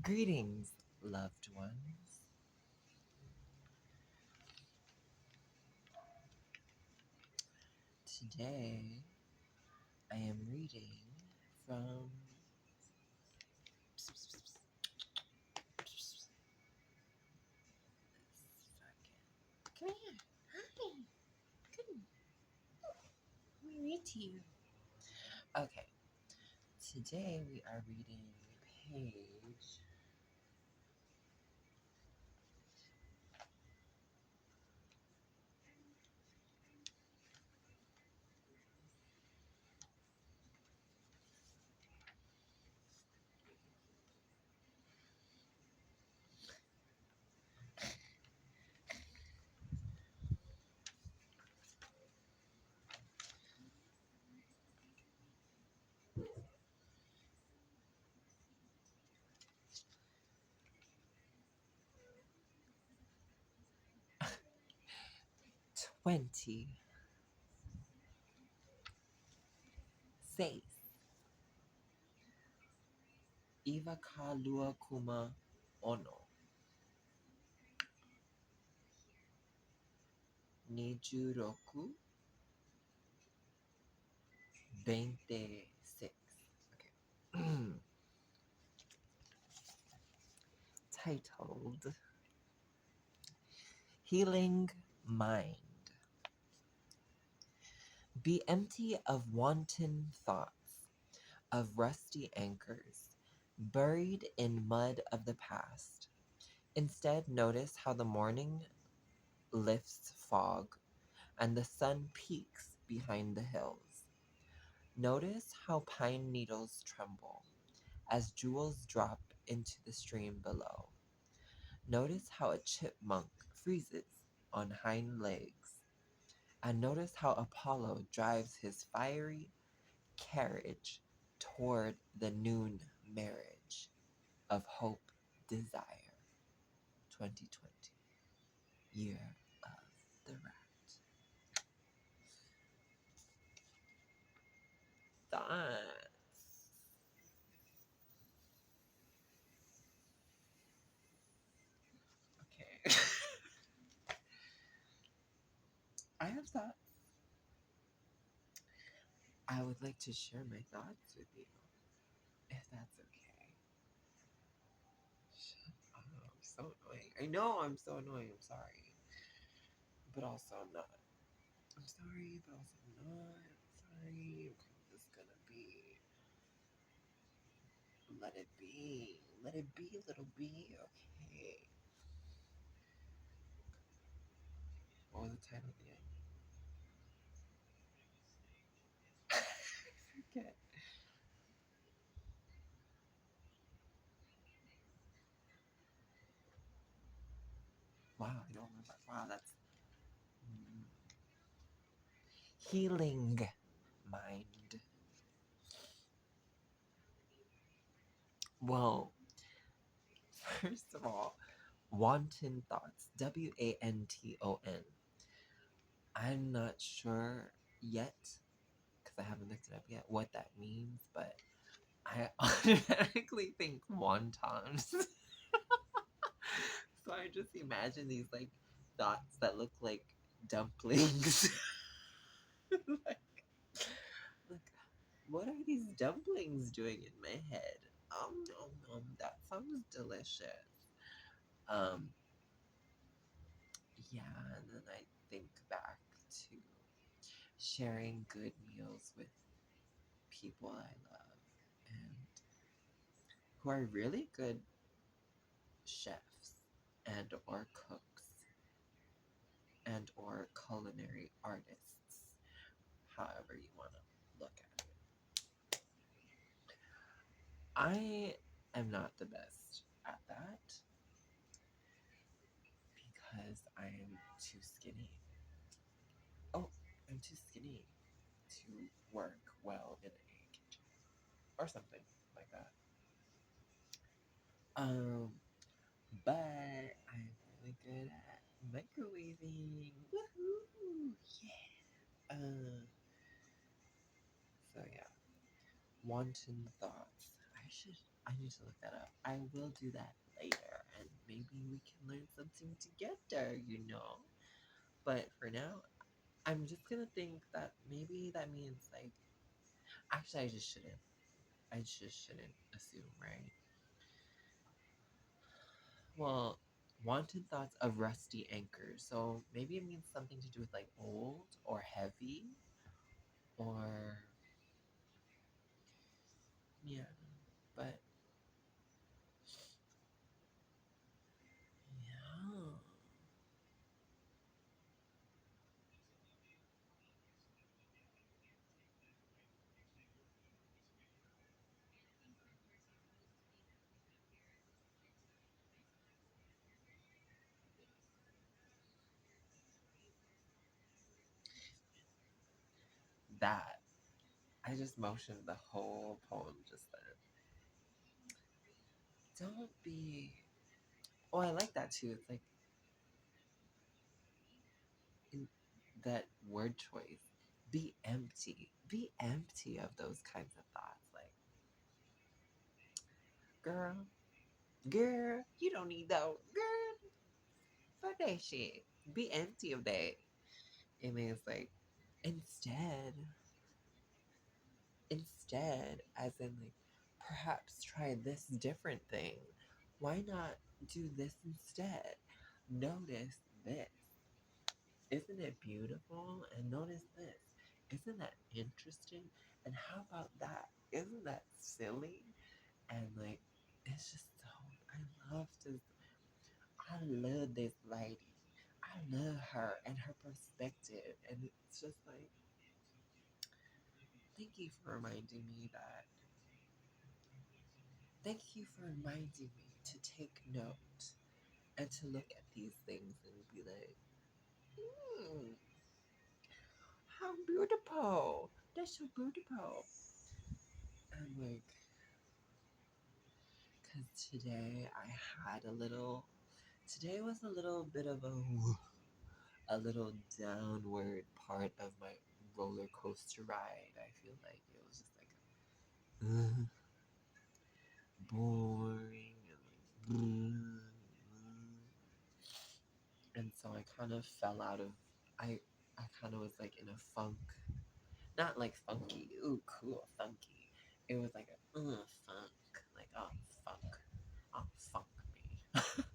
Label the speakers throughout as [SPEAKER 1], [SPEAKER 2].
[SPEAKER 1] Greetings, loved ones. Today I am reading from. Come here. Hi. Good. Let me read to you. Okay. Today we are reading page 20. Seis. Iva ka lua kuma ono. Nijuroku 26. Okay. Titled Healing Mind. Be empty of wanton thoughts, of rusty anchors, buried in mud of the past. Instead, notice how the morning lifts fog and the sun peaks behind the hills. Notice how pine needles tremble as jewels drop into the stream below. Notice how a chipmunk freezes on hind legs. And notice how Apollo drives his fiery carriage toward the noon marriage of hope desire. 2020, year of the rat. Thoughts. Okay. I have thoughts. I would like to share my thoughts with you, if that's okay. Shut up. I'm so annoying. I know I'm so annoying. I'm sorry. But also I'm not. I'm sorry, but also I'm not. I'm sorry. Okay, this is gonna be. Let it be. Let it be, little bee. Okay. What was the title again? I forget. Wow, I don't remember. Wow, that's healing mind. Well, first of all, wanton thoughts. WANTON. I'm not sure yet, because I haven't looked it up yet, what that means, but I automatically think wontons. So I just imagine these like dots that look like dumplings. like, like, what are these dumplings doing in my head? That sounds delicious. Um, yeah, and then I think back to sharing good meals with people I love and who are really good chefs and or cooks and or culinary artists, however you want to look at it. I am not the best at that because I am too skinny. Oh, I'm too skinny to work well in a kitchen or something like that. Um, but I'm really good at microwaving. Woohoo! Yeah. So yeah, wanton thoughts. I need to look that up. I will do that later, and maybe we can learn something together, you know? But for now, I'm just gonna think that maybe that means like, actually, I just shouldn't. I just shouldn't assume, right? Well, wanted thoughts of rusty anchors. So maybe it means something to do with like old or heavy or yeah. But yeah, that I just motioned the whole poem just then. Don't be. Oh, I like that too. It's like in that word choice. Be empty. Be empty of those kinds of thoughts. Like, girl, girl, you don't need those. Girl, fuck that shit. Be empty of that. And then it's like, instead, as in like, perhaps try this different thing. Why not do this instead? Notice this. Isn't it beautiful? And notice this. Isn't that interesting? And how about that? Isn't that silly? And like, it's just so, I love this lady. I love her and her perspective. And it's just like, thank you for reminding me that. Thank you for reminding me to take note and to look at these things and be like, hmm, how beautiful. That's so beautiful. And like, because today was a little bit of a little downward part of my roller coaster ride. I feel like it was just like boring and so I kind of fell out of I I kind of was like in a funk, not like funky, ooh cool funky. It was like a funk, like funk, funk me, funk,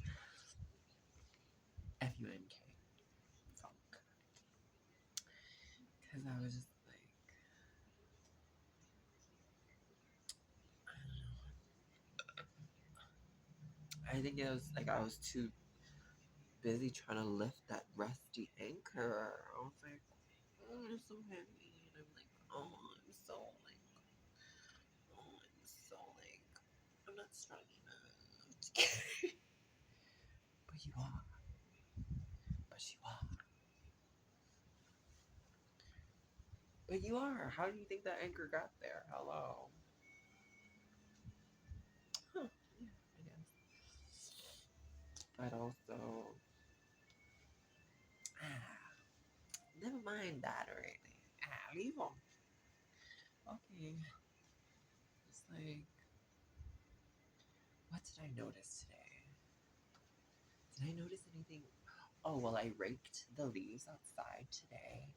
[SPEAKER 1] funk, because I was just like I think it was like I was too busy trying to lift that rusty anchor. I was like, oh, it's so heavy, and I'm like, oh, I'm so like, oh, I'm so like, I'm not strong enough. But you are. But you are. But you are. How do you think that anchor got there? Hello. Huh. Yeah, I guess. But also, never mind that already. Leave them. Okay. It's like, what did I notice today? Did I notice anything? Oh, well, I raked the leaves outside today.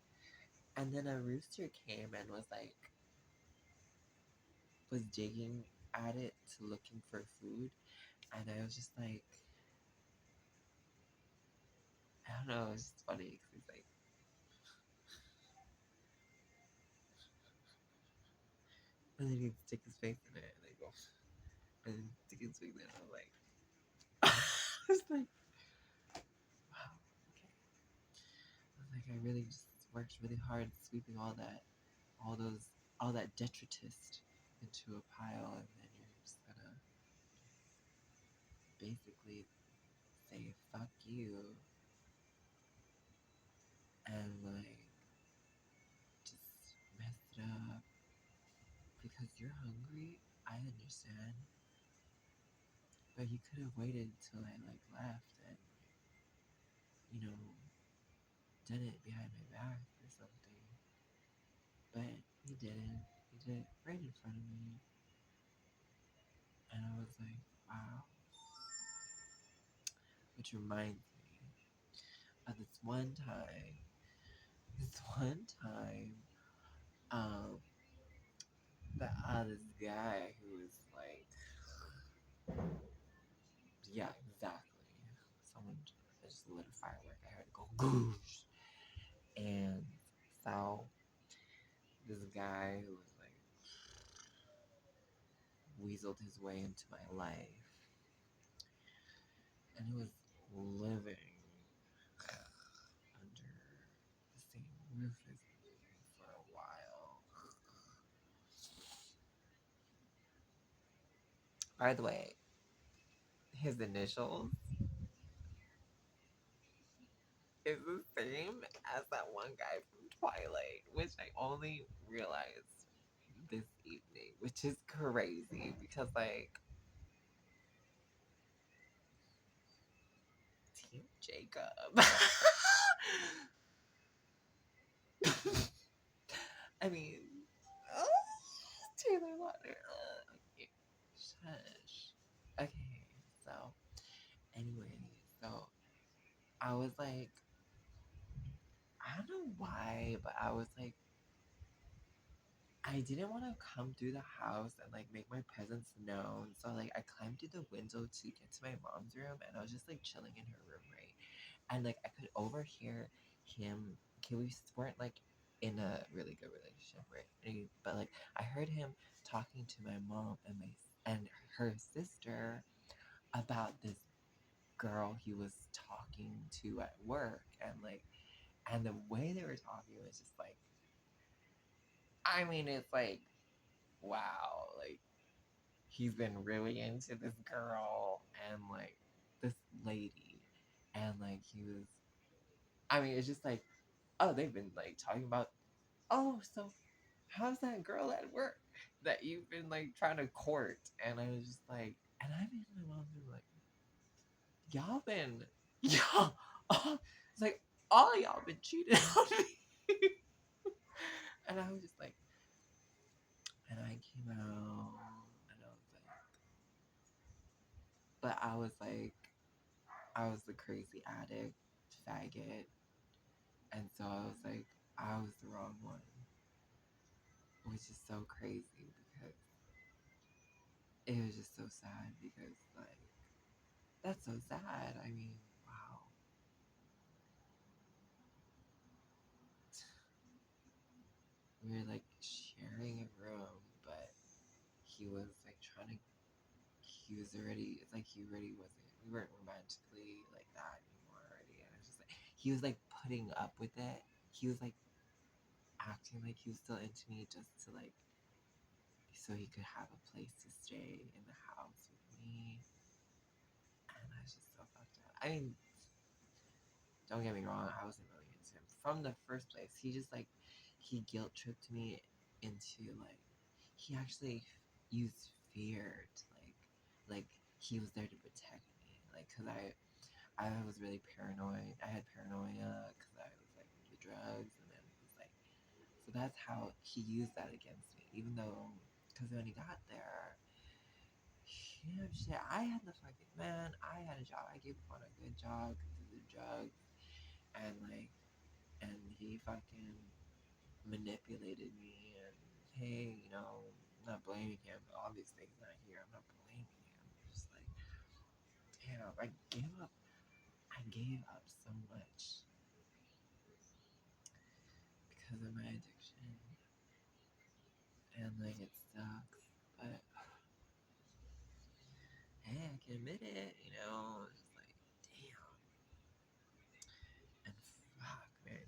[SPEAKER 1] And then a rooster came and was digging at it to looking for food. And I was just like, I don't know, it's just funny because he's like, and then he'd stick his face in it and I go, and then stick his face in it. And I'm like, I was like, wow, okay. I was like, I really just worked really hard sweeping all that detritus into a pile, and then you're just gonna basically say fuck you and like just mess it up because you're hungry. I understand, but you could have waited till I like left and you know done it behind my back or something. But he didn't. He did it right in front of me, and I was like, wow. Which reminds me of this one time, um, this guy who was like, yeah, exactly. Someone just lit a firework. I heard it go goosh. And so this guy who was like weaseled his way into my life and who was living under the same roof as me for a while. By the way, his initials is the same as that one guy from Twilight, which I only realized this evening, which is crazy because, like, Team Jacob. I mean, Taylor Lautner. Okay, shush. Okay, so anyway, so I was like, I don't know why, but I was like, I didn't want to come through the house and like make my presence known. So like I climbed through the window to get to my mom's room and I was just like chilling in her room, right? And like I could overhear him. Okay, we weren't like in a really good relationship, right? But like I heard him talking to my mom and my and her sister about this girl he was talking to at work, and the way they were talking was just like, I mean, it's like, wow, like he's been really into this girl and like this lady, and like he was, I mean, it's just like, oh, they've been like talking about, oh, so how's that girl at work that you've been like trying to court? And I was just like, and I made my mom be like, y'all been, y'all, it's like all of y'all been cheating on me. And I was just like, and I came out and I was like, but I was the crazy addict, faggot. And so I was like, I was the wrong one, which is so crazy because it was just so sad because, like, that's so sad. I mean, wow. We were like sharing a room, but he was like he was already, it's like he already wasn't, we weren't romantically like that anymore already. And I was just like, he was like putting up with it. He was like acting like he was still into me just to like, so he could have a place to stay in the house with me. And I was just so fucked up. I mean, don't get me wrong, I wasn't really into him from the first place. He just like, he guilt tripped me into like, he actually used fear to like he was there to protect me. Like, cause I was really paranoid. I had paranoia because I was like into the drugs, and then it was like, so that's how he used that against me. Even though, because when he got there, shit, I had the fucking man. I had a job. I gave up on a good job because of the drugs, and like, and he fucking manipulated me. And hey, you know, I'm not blaming him. Obviously, he's not here. I'm not blaming him. It's just like, damn, I gave up so much because of my addiction, and like it sucks, but hey, I can admit it. You know, it's just like, damn, and fuck, man,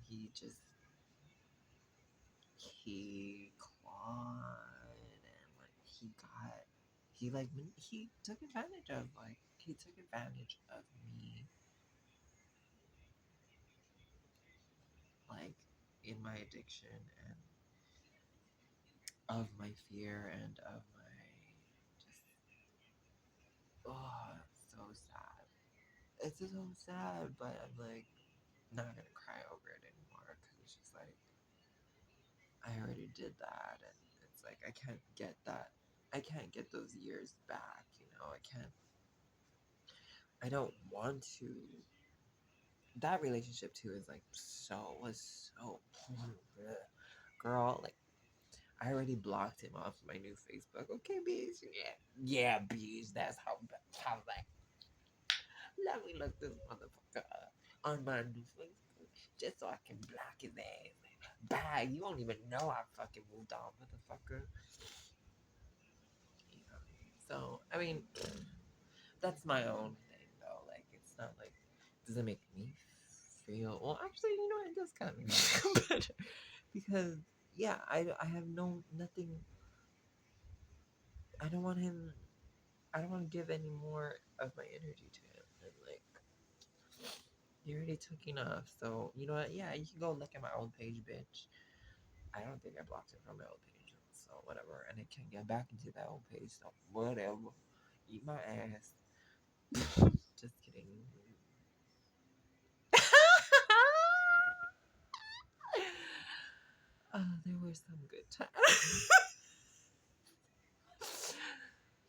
[SPEAKER 1] he clawed, and like he took advantage of, me, like in my addiction and of my fear and of my just, oh, it's so sad. It's so sad, but I'm like not gonna cry over it anymore because it's just like I already did that, and it's like I can't get that. I can't get those years back. know, I can't. I don't want to. That relationship too is like was so girl. Like I already blocked him off my new Facebook. Okay, bitch. Yeah, bitch. That's how like. Let me look this motherfucker up on my new Facebook just so I can block his ass. Bye. You don't even know I fucking moved on, motherfucker. Yeah. So I mean, that's my own thing though. Like it's not like does it make me feel well actually you know it does kind of make me feel better because yeah I have nothing I don't want him I don't want to give any more of my energy to him and like you already took enough so you know what yeah you can go look at my old page bitch I don't think I blocked him from my old page so whatever and I can't get back into that old page so whatever eat my ass just kidding. Oh, there were some good times.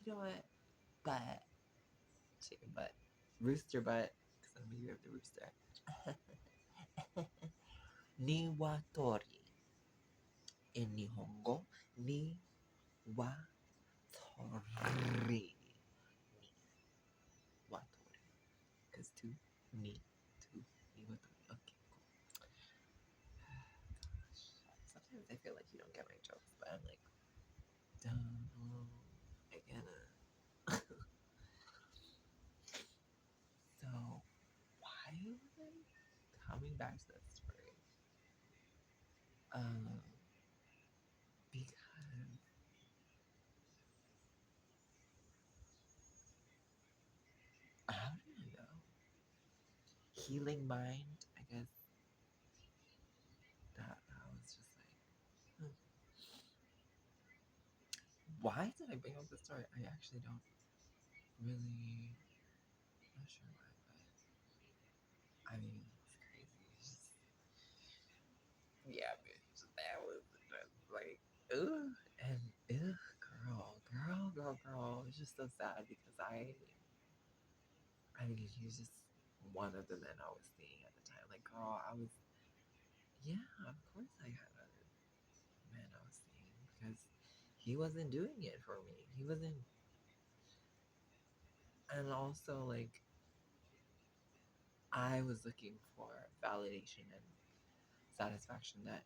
[SPEAKER 1] You know what? But, chicken butt, rooster butt, because I'm gonna give the rooster. Niwatori. In Nihongo, ni wa tori. Ni watori. Because two, ni, two, ni watori. Okay, cool. Gosh, sometimes I feel like you don't get my jokes, but I'm like, dumb. I get it. So, why was I coming back to that story? Um, because how do I know? Healing mind. I guess that I was just like, hmm, why did I bring up this story? I actually don't really. Not sure why, but I mean, it's crazy. It's just, yeah, bitch. That was just like, ugh, and ugh, girl. It's just so sad because I mean, he was just one of the men I was seeing at the time. Like, girl, I was, yeah, of course I had other men I was seeing because he wasn't doing it for me. He wasn't, and also, like, I was looking for validation and satisfaction that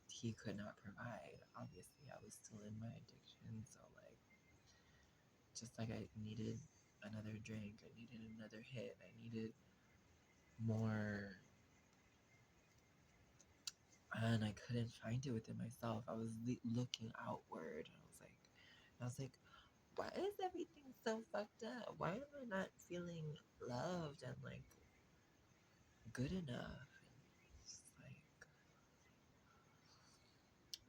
[SPEAKER 1] he could not provide. Obviously, I was still in my addiction, so, like, just like I needed another drink, I needed another hit, I needed more and I couldn't find it within myself. I was looking outward. I was like, why is everything so fucked up? Why am I not feeling loved and like good enough? And it's like,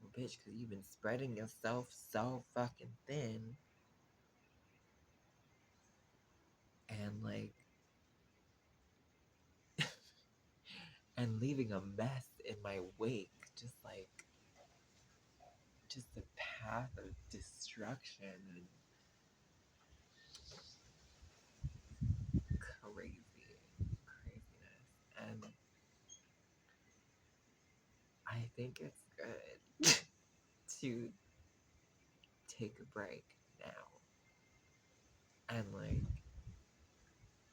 [SPEAKER 1] well, bitch, because you've been spreading yourself so fucking thin and like, and leaving a mess in my wake, just a path of destruction and craziness. And I think it's good to take a break now. And like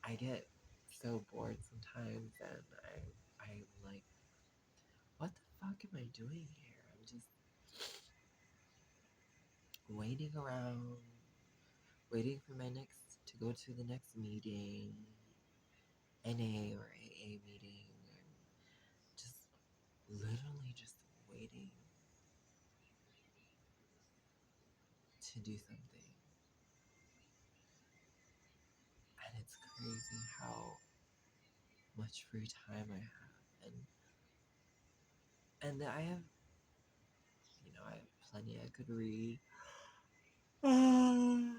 [SPEAKER 1] I get so bored sometimes and I'm like, what the fuck am I doing here? I'm just waiting around, waiting for my next to go to the next meeting, NA or AA meeting, and just literally just waiting to do something. And it's crazy how much free time I have and I have I have plenty I could read. I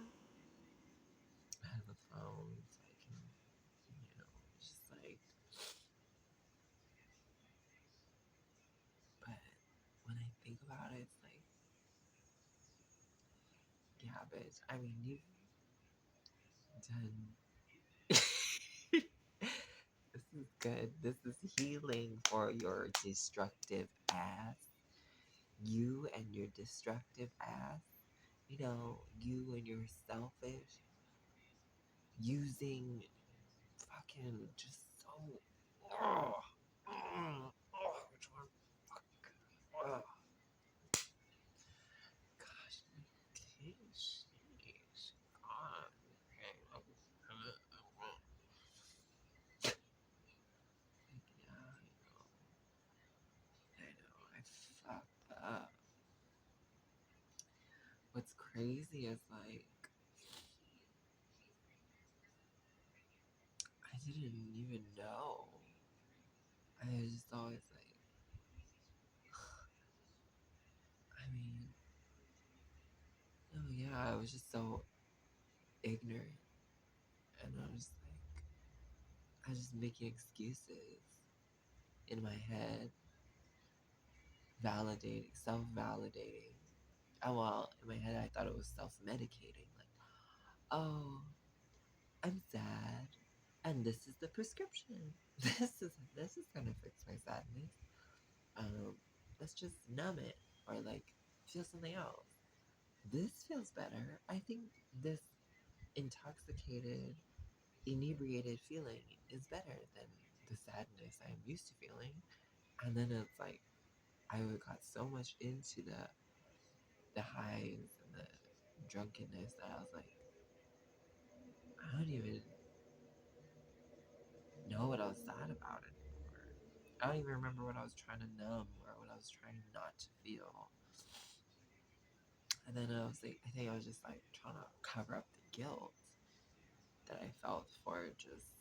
[SPEAKER 1] have a phone so I can just like but when I think about it, it's like, yeah, bitch. I mean, Done. This is good. This is healing for your destructive ass. You and your destructive ass. You know, you and your selfish using fucking just so. Oh, which one? Fuck. Oh, gosh. Sheesh. God. Okay. Yeah, I fucked up. What's crazy is like I didn't even know. I was just always like, I mean, no, yeah, I was just so ignorant, and I was just making excuses in my head, validating, self-validating. Oh well, in my head, I thought it was self-medicating, like, oh, I'm sad, and this is the prescription. This is gonna fix my sadness. Um, let's just numb it or like feel something else. This feels better. I think this intoxicated, inebriated feeling is better than the sadness I'm used to feeling. And then it's like I got so much into the highs and the drunkenness that I was like, I don't even know what I was sad about anymore. I don't even remember what I was trying to numb or what I was trying not to feel. And then I was like, I think I was just like trying to cover up the guilt that I felt for just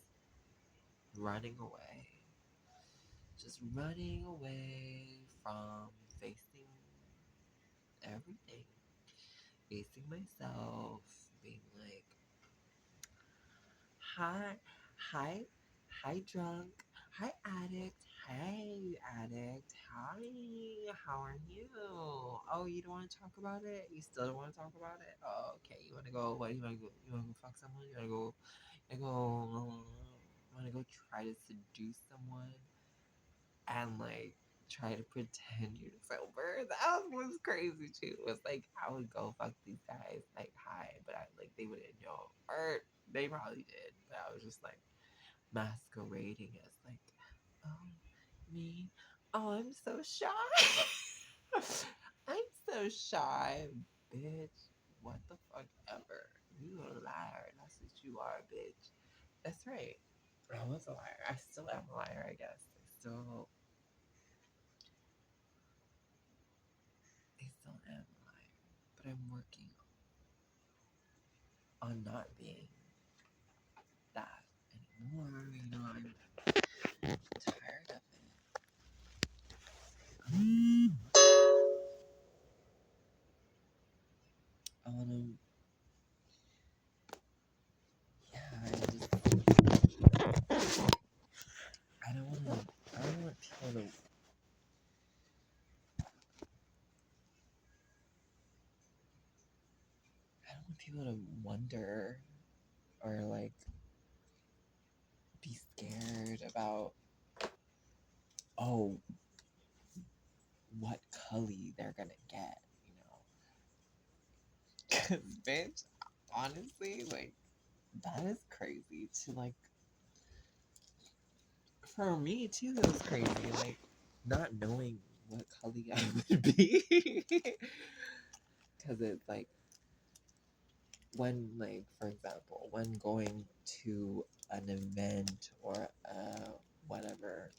[SPEAKER 1] running away. Just running away from facing everything. Facing myself. Being like, hi, hi, hi, drunk. Hi, addict. Hey, addict. Hi, how are you? Oh, you don't want to talk about it? You still don't want to talk about it? Oh, okay. You want to go? What? You want to go? You want to go fuck someone? You want to go? You want to go try to seduce someone and like try to pretend you're sober? That was crazy too. It was like I would go fuck these guys like hi, but I like they wouldn't know, or they probably did, but I was just like masquerading as like, oh, me, oh, I'm so shy. I'm so shy, bitch. What the fuck ever. You a liar. That's what you are, bitch. That's right. I was a liar. I still am a liar, I guess. I still am a liar. But I'm working on not being that anymore. You know, I'm tired of it. I wanna, yeah, I don't wanna, I don't want people to, I don't want people to wonder or like be scared about, oh, what Cully they're gonna get, you know? Cause bitch, honestly, like, that is crazy to like, for me too, it was crazy, like, not knowing what Cully I would be. Cause it's like, when like, for example, when going to an event or whatever,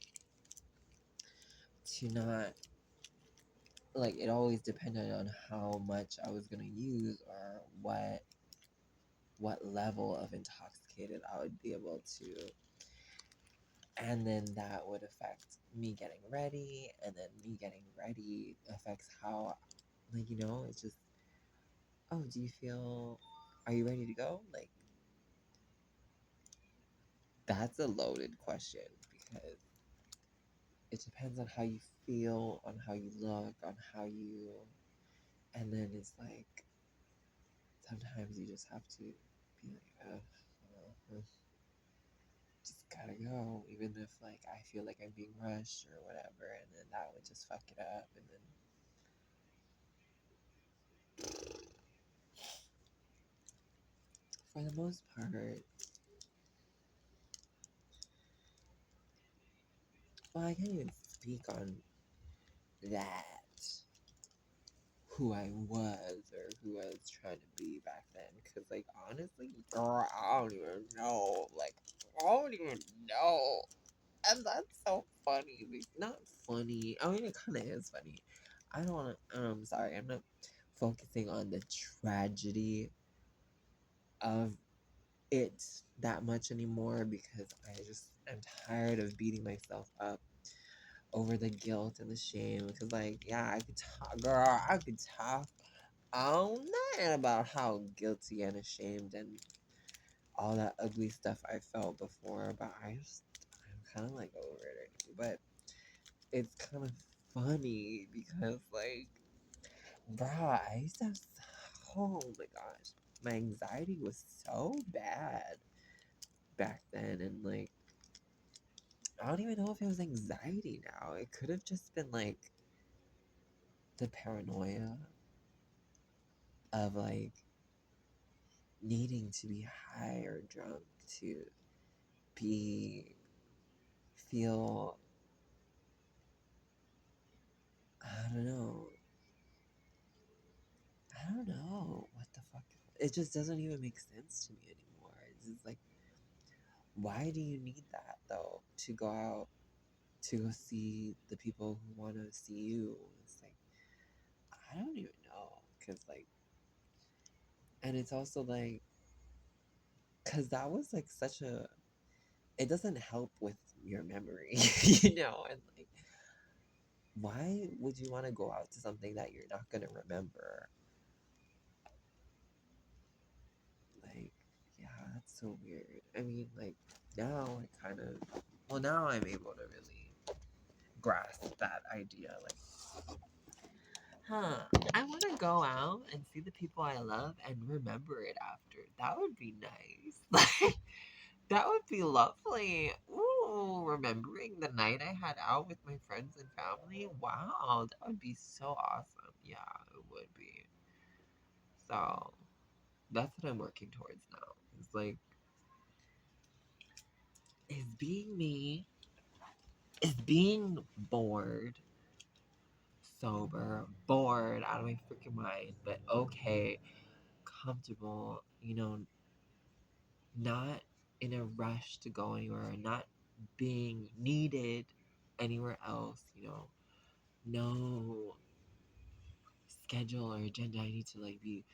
[SPEAKER 1] to not like, it always depended on how much I was gonna use or what level of intoxicated I would be able to, and then that would affect me getting ready, and then me getting ready affects how, like, it's just, oh, do you feel, are you ready to go? Like, that's a loaded question because it depends on how you feel, on how you look, on how you, and then it's like sometimes you just have to be like, ugh. just gotta go, even if like I feel like I'm being rushed or whatever, and then that would just fuck it up, and then for the most part, well, I can't even speak on that, who I was or who I was trying to be back then, because like honestly, girl, I don't even know, like I don't even know, and that's so funny. Like, not funny. I mean, it kind of is funny. I don't want to. I'm sorry. I'm not focusing on the tragedy of it that much anymore because I just am tired of beating myself up over the guilt and the shame. Because, like, yeah, I could talk, girl, I could talk all night about how guilty and ashamed and all that ugly stuff I felt before, but I'm kind of like over it already. But it's kind of funny because, like, bruh, I used to have, oh my gosh, my anxiety was so bad back then, and like, I don't even know if it was anxiety now. It could have just been like the paranoia of like needing to be high or drunk to be, feel, I don't know. I don't know what the fuck. It just doesn't even make sense to me anymore. It's just like, why do you need that though? To go out, to go see the people who want to see you. It's like, I don't even know. Because, like, and it's also like, because that was like such a, it doesn't help with your memory, And like, why would you want to go out to something that you're not going to remember? Like, yeah, that's so weird. I mean, like, now I kind of, well, now I'm able to really grasp that idea. Like, huh, I want to go out and see the people I love and remember it after. That would be nice. Like, that would be lovely. Ooh, remembering the night I had out with my friends and family. Wow, that would be so awesome. Yeah, it would be. So, that's what I'm working towards now. It's like, is being me, is being bored, sober, bored out of my freaking mind, but okay, comfortable, not in a rush to go anywhere, not being needed anywhere else, no schedule or agenda. I need to like be,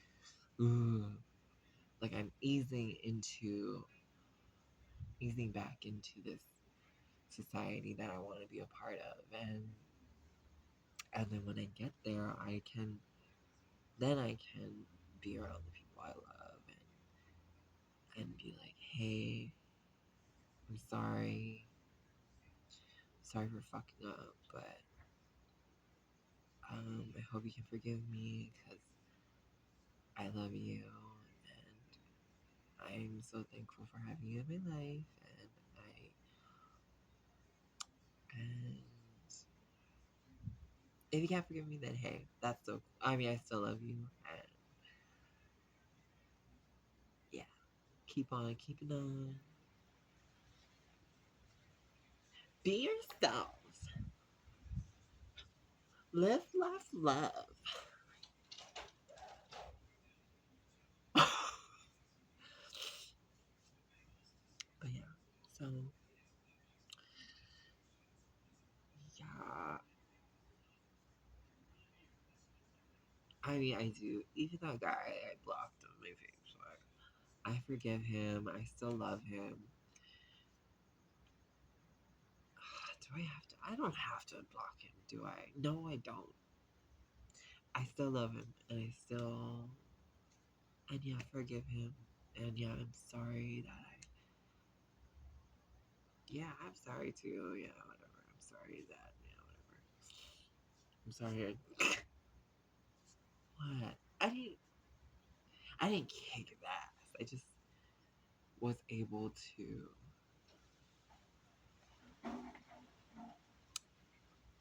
[SPEAKER 1] ooh, like I'm easing back into this society that I want to be a part of, and then when I get there, I can be around the people I love and be like, hey, I'm sorry for fucking up, but I hope you can forgive me because I love you and I'm so thankful for having you in my life, and if you can't forgive me, then hey, that's so cool. I mean, I still love you, and yeah, keep on keeping on. Be yourselves. Live, laugh, love. But yeah, so yeah, I mean, I do. Even that guy, I blocked him on my face. Like, I forgive him. I still love him. Do I have to? I don't have to block him, do I? No, I don't. I still love him, and I still, and yeah, forgive him, and yeah, I'm sorry that yeah, I'm sorry too. Yeah, whatever. I'm sorry that, yeah, whatever. I'm sorry. What? I didn't kick his ass. I just was able to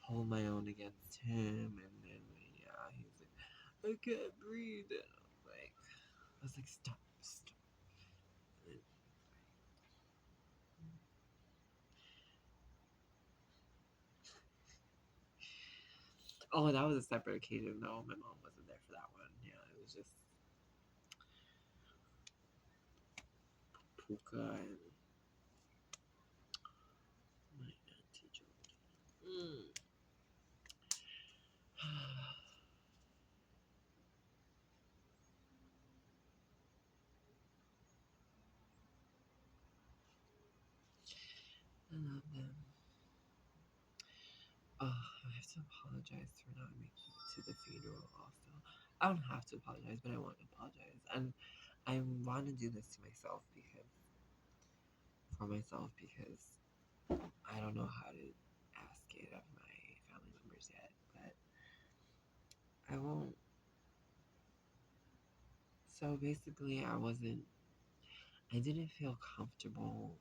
[SPEAKER 1] hold my own against him, and then yeah, he's like, I can't breathe, and I was like, stop, stop. And, oh, that was a separate occasion. No, my mom wasn't there for that one. Yeah, it was just Puka and my auntie Jody. Mm. I love them. Oh, I have to apologize for not making it to the funeral also. I don't have to apologize, but I want to apologize. And I want to do this to myself because I don't know how to ask it of my family members yet, but I won't. So basically, I didn't feel comfortable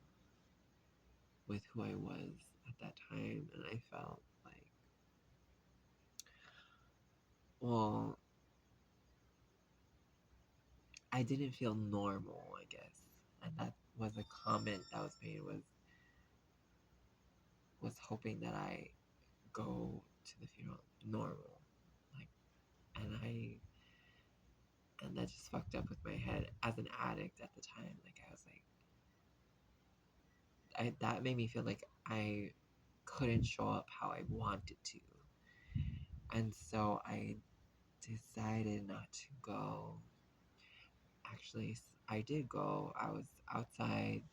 [SPEAKER 1] with who I was at that time, and I felt like, well, I didn't feel normal, I guess. And that was a comment that was made, was hoping that I go to the funeral normal. Like, and that just fucked up with my head as an addict at the time. Like, I was like, that made me feel like I couldn't show up how I wanted to. And so I decided not to go. Actually, I did go. I was outside.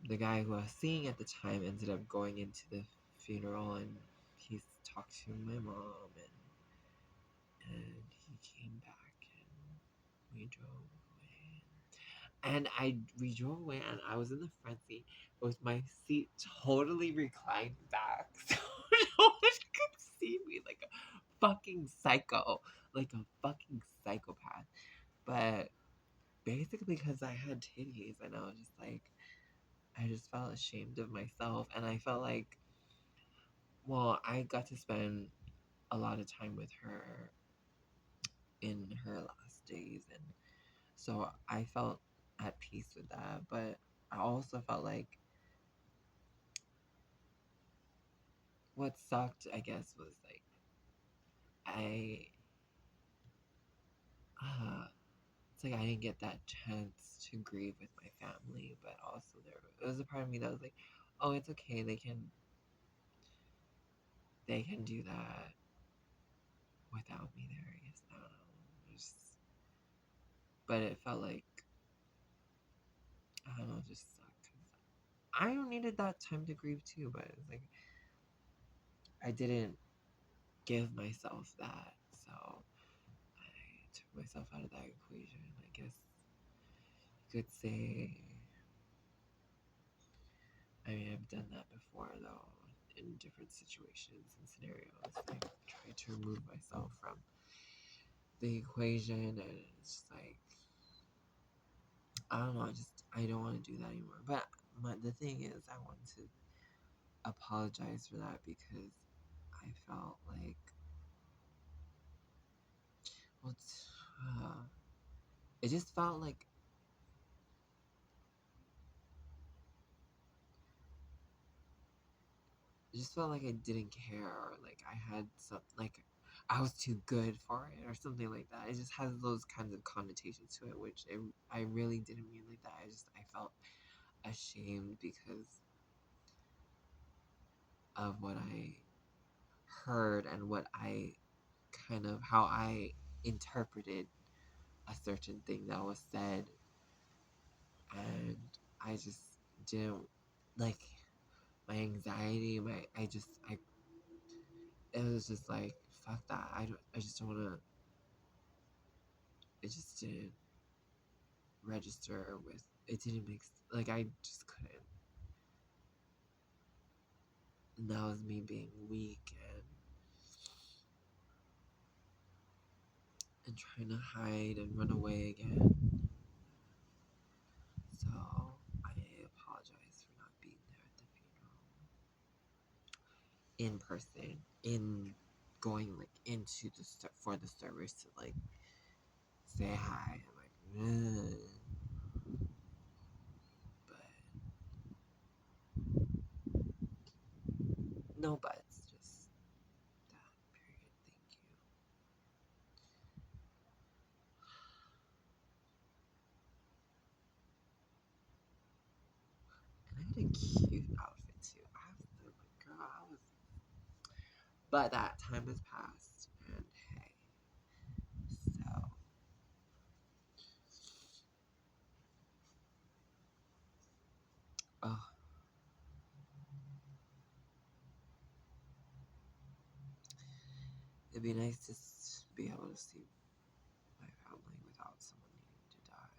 [SPEAKER 1] The guy who I was seeing at the time ended up going into the funeral, and he talked to my mom, and he came back, and we drove away. And we drove away, and I was in the front seat with my seat totally reclined back, so no one could see me like a fucking psycho, like a fucking psychopath. But basically, because I had titties, and I was just like, I just felt ashamed of myself, and I felt like, well, I got to spend a lot of time with her in her last days, and so I felt at peace with that. But I also felt like what sucked, I guess, was like I, it's like I didn't get that chance to grieve with my family, but also there was a part of me that was like, oh, it's okay, they can do that without me there. I guess I don't know, but it felt like, I don't know, it just sucked. I needed that time to grieve too, but it's like I didn't give myself that, so I took myself out of that equation. I guess you could say. I mean, I've done that before though, in different situations and scenarios. Like try to remove myself from the equation, and it's just like, I don't know. I don't want to do that anymore. But the thing is, I want to apologize for that because I felt like, well, it just felt like I didn't care, or like I had some, like I was too good for it or something like that. It just has those kinds of connotations to it, which I really didn't mean like that. I felt ashamed because of what I heard and what I kind of how I interpreted a certain thing that was said, and I just didn't like my anxiety. I it was just like, fuck that. I just don't want to. It just didn't register with. It didn't make like I just couldn't. And that was me being weak and trying to hide and run away again. So I apologize for not being there at the funeral in person, in going like into for the service to like say hi. I'm like, ugh. But no buts, just that. Period. Thank you. And I had a cute outfit too. I was like, girl, I was. But that time has passed, and hey, so oh, it'd be nice to be able to see my family without someone needing to die.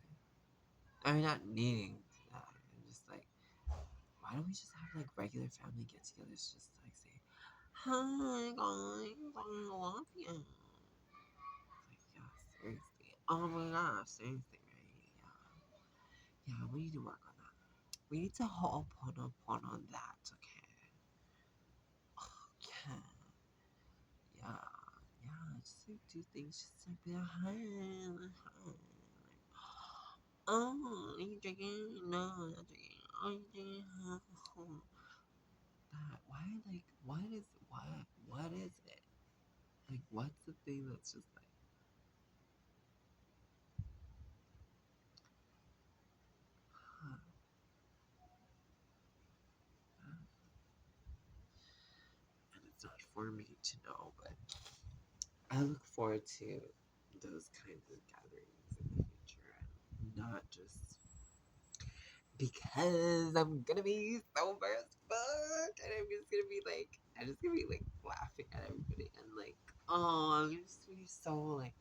[SPEAKER 1] I mean, not needing to die. I'm just like, why don't we just have like regular family get-togethers? Just like say, "Hi guys, I love you." Like, yeah, seriously. Oh my gosh, seriously, right? Yeah, yeah. We need to work on that. We need to on that. Okay. Yeah, yeah, yeah. Just like do things, just like be like, hi, hi. Oh, are you drinking? No, I'm not drinking. Are you drinking? That why like what is it? Like what's the thing that's just like huh, and it's not for me to know, but I look forward to those kinds of gatherings in the future and not just because I'm gonna be sober as fuck and I'm just gonna be like laughing at everybody and like oh I'm just gonna be so like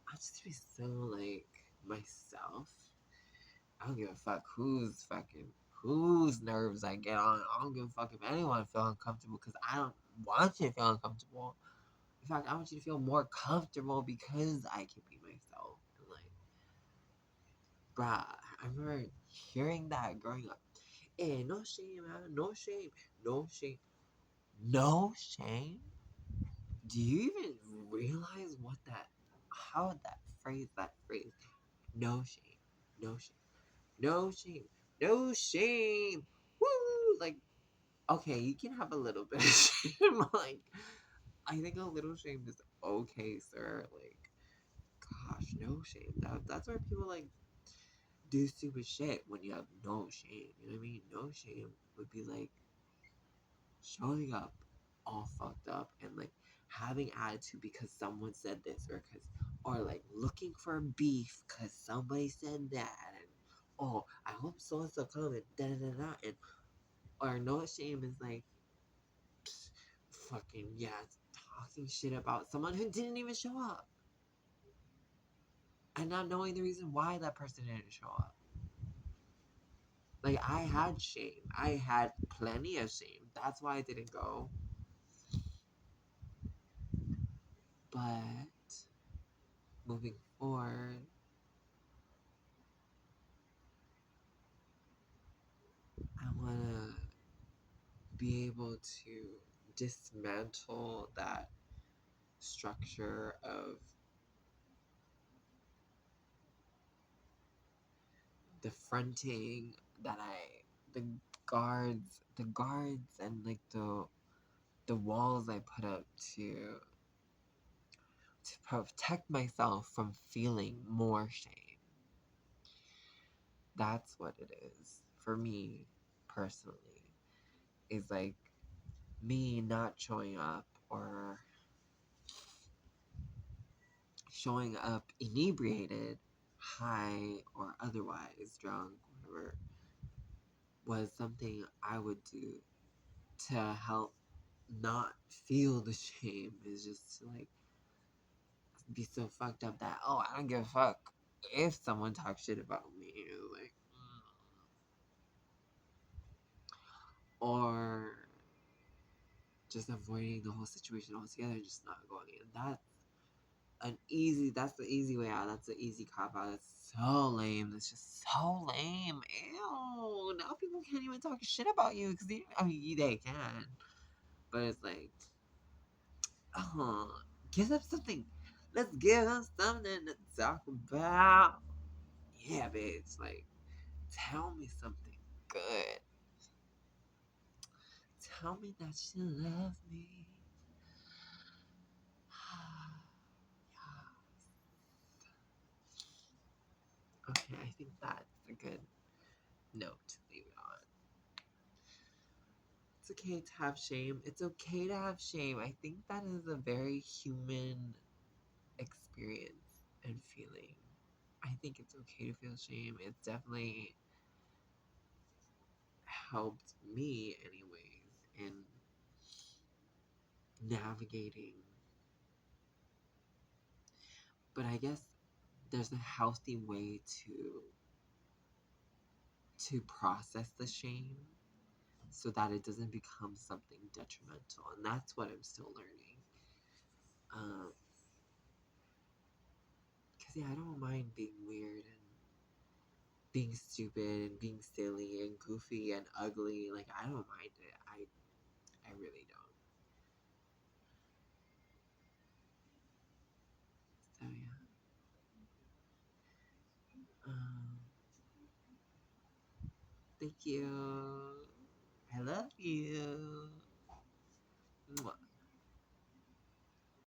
[SPEAKER 1] I'm just gonna be so like myself. I don't give a fuck whose nerves I get on. I don't give a fuck if anyone feel uncomfortable because I don't want you to feel uncomfortable. In fact, I want you to feel more comfortable because I can be myself. And like, bruh, I remember hearing that growing up. Hey, no shame, man. No shame. No shame. No shame? Do you even realize how that phrase, no shame, no shame, no shame, no shame, woo! Like, okay, you can have a little bit of shame. Like, I think a little shame is okay, sir. Like, gosh, no shame. That's where people like do stupid shit when you have no shame. You know what I mean? No shame would be like showing up all fucked up and like having attitude because someone said this or like looking for beef because somebody said that and oh I hope so and so come and da da da and or no shame is like fucking yeah talking shit about someone who didn't even show up and not knowing the reason why that person didn't show up. Like I had shame. I had plenty of shame. That's why I didn't go. But moving forward, I want to be able to dismantle that structure of the fronting that the guards and like the walls I put up to protect myself from feeling more shame. That's what it is for me personally. Is like me not showing up or showing up inebriated, high, or otherwise drunk, whatever, was something I would do to help not feel the shame. Is just to like be so fucked up that, oh, I don't give a fuck if someone talks shit about me. Like, or just avoiding the whole situation altogether, just not going in. That's the easy way out. That's the easy cop out. It's so lame. It's just so lame. Ew. Now people can't even talk shit about you because I mean they can, but it's like, oh, give them something. Let's give them something to talk about. Yeah, bitch. Like, tell me something good. Tell me that you love me. Okay, I think that's a good note to leave it on. It's okay to have shame. It's okay to have shame. I think that is a very human experience and feeling. I think it's okay to feel shame. It's definitely helped me, anyways, in navigating. But I guess there's a healthy way to process the shame so that it doesn't become something detrimental, and that's what I'm still learning. Because yeah, I don't mind being weird and being stupid and being silly and goofy and ugly. Like, I don't mind it. I really don't. So yeah. Um, Thank you. I love you.